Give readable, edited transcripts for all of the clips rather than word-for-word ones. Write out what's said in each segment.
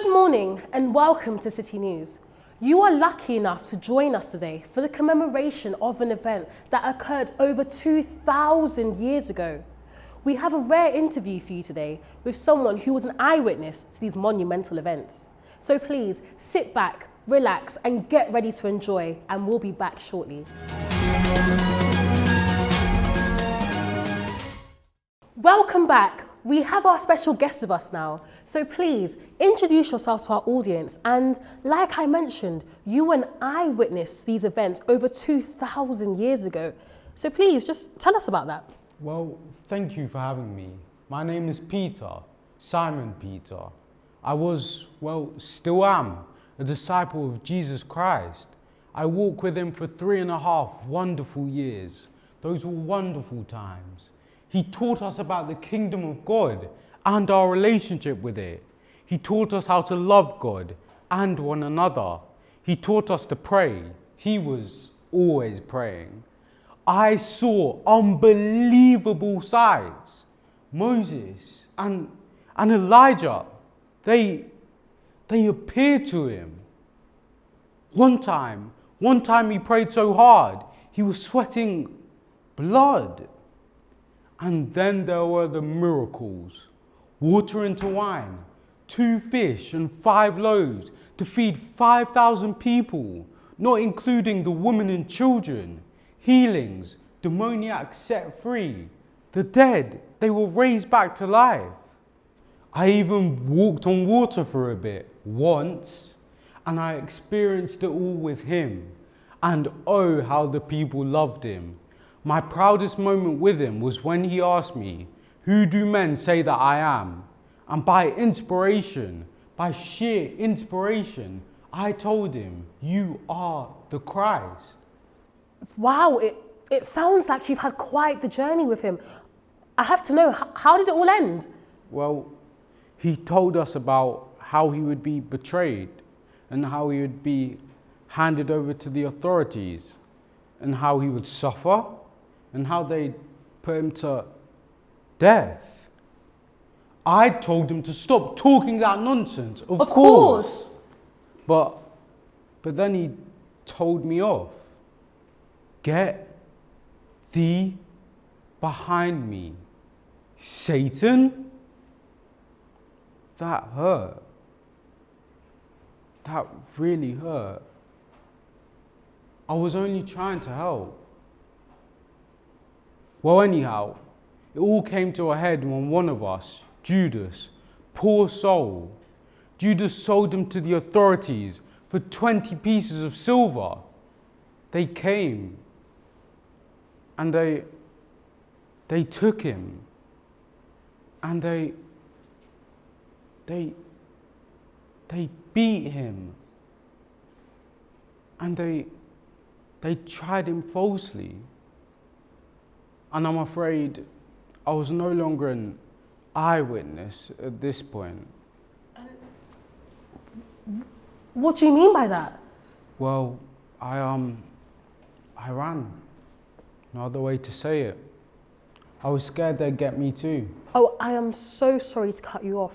Good morning and welcome to City News. You are lucky enough to join us today for the commemoration of an event that occurred over 2,000 years ago. We have a rare interview for you today with someone who was an eyewitness to these monumental events. So please sit back, relax and get ready to enjoy, and we'll be back shortly. Welcome back. We have our special guest with us now. So please introduce yourself to our audience. And like I mentioned, you were an eyewitness to these events over 2,000 years ago. So please just tell us about that. Well, thank you for having me. My name is Peter, Simon Peter. I was, still am, a disciple of Jesus Christ. I walked with him for 3.5 wonderful years. Those were wonderful times. He taught us about the kingdom of God and our relationship with it. He taught us how to love God and one another. He taught us to pray. He was always praying. I saw unbelievable sights. Moses and Elijah, they appeared to him. One time he prayed so hard, he was sweating blood. And then there were the miracles. Water into wine, 2 fish and 5 loaves to feed 5,000 people, not including the women and children. Healings, demoniacs set free. The dead, they were raised back to life. I even walked on water for a bit, once, and I experienced it all with him. And oh, how the people loved him. My proudest moment with him was when he asked me, "Who do men say that I am?" And by inspiration, by sheer inspiration, I told him, "You are the Christ." Wow, it sounds like you've had quite the journey with him. I have to know, how did it all end? Well, he told us about how he would be betrayed and how he would be handed over to the authorities and how he would suffer and how they'd put him to death. I told him to stop talking that nonsense, of course. But then he told me off. "Get thee behind me, Satan." That hurt. That really hurt. I was only trying to help. Well, anyhow, it all came to a head when one of us, Judas, poor soul, Judas sold him to the authorities for 20 pieces of silver. They came and they took him and they beat him and they tried him falsely. And I'm afraid I was no longer an eyewitness at this point. What do you mean by that? Well, I ran. No other way to say it. I was scared they'd get me too. Oh, I am so sorry to cut you off.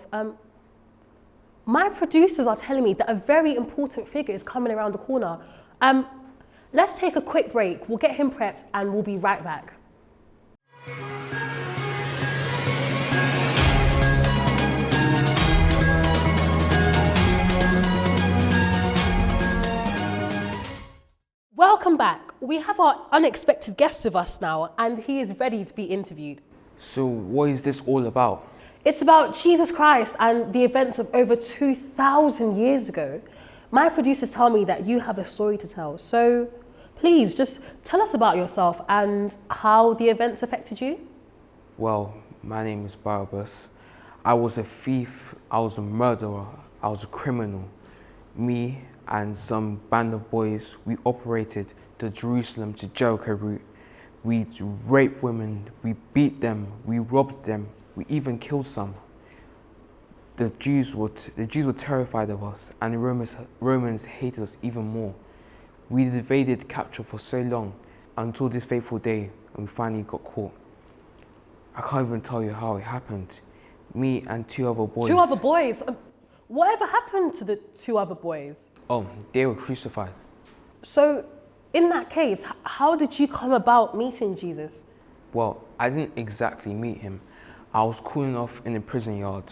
My producers are telling me that a very important figure is coming around the corner. Let's take a quick break. We'll get him prepped and we'll be right back. Welcome back. We have our unexpected guest with us now, and he is ready to be interviewed. So what is this all about? It's about Jesus Christ and the events of over 2,000 years ago. My producers tell me that you have a story to tell. So please just tell us about yourself and how the events affected you. Well, my name is Barabbas. I was a thief, I was a murderer, I was a criminal. Me and some band of boys, we operated the Jerusalem to Jericho route. We raped women, we beat them, we robbed them, we even killed some. The Jews were terrified of us, and the Romans hated us even more. We evaded capture for so long until this fateful day when we finally got caught. I can't even tell you how it happened. Me and 2 other boys. 2 other boys? Whatever happened to the two other boys? Oh, they were crucified. So, in that case, how did you come about meeting Jesus? Well, I didn't exactly meet him. I was cooling off in a prison yard,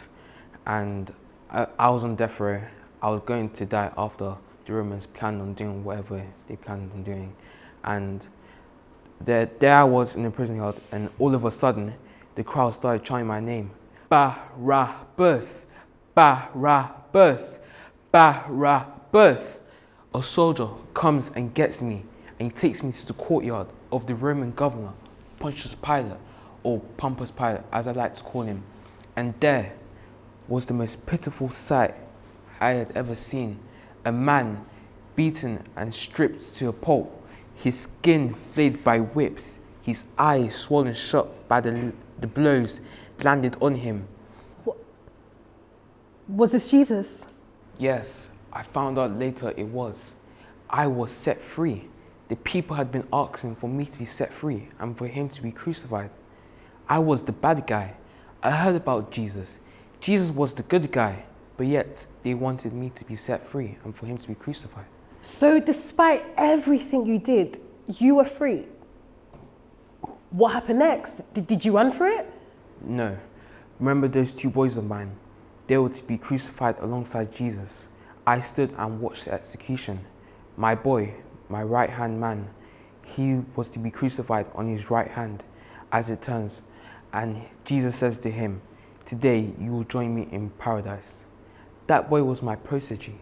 and I was on death row. I was going to die after the Romans planned on doing whatever they planned on doing. And there I was in the prison yard, and all of a sudden, the crowd started chanting my name. Barabbas, Barabbas, Barabbas. A soldier comes and gets me, and he takes me to the courtyard of the Roman governor, Pontius Pilate, or Pompous Pilate, as I like to call him. And there was the most pitiful sight I had ever seen. A man beaten and stripped to a pulp, his skin flayed by whips, his eyes swollen shut by the blows landed on him. What? Was this Jesus? Yes, I found out later it was. I was set free. The people had been asking for me to be set free and for him to be crucified. I was the bad guy. I heard about Jesus. Jesus was the good guy, but yet they wanted me to be set free and for him to be crucified. So despite everything you did, you were free. What happened next? Did you run for it? No. Remember those two boys of mine? They were to be crucified alongside Jesus. I stood and watched the execution. My boy, my right-hand man, he was to be crucified on his right hand as it turns. And Jesus says to him, "Today you will join me in paradise." That boy was my protege.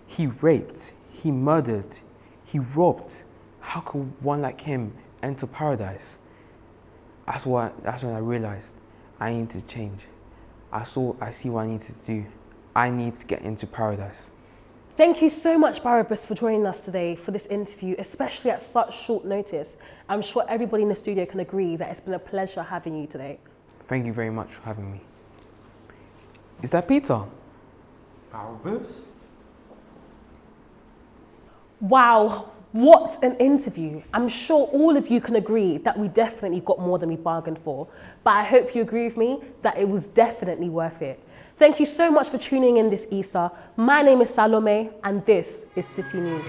He raped, he murdered, he robbed. How could one like him enter paradise? That's when I realized I need to change. I see what I need to do. I need to get into paradise. Thank you so much, Barabbas, for joining us today for this interview, especially at such short notice. I'm sure everybody in the studio can agree that it's been a pleasure having you today. Thank you very much for having me. Is that Peter? Barabbas? Wow, what an interview. I'm sure all of you can agree that we definitely got more than we bargained for, but I hope you agree with me that it was definitely worth it. Thank you so much for tuning in this Easter. My name is Salome, and this is City News.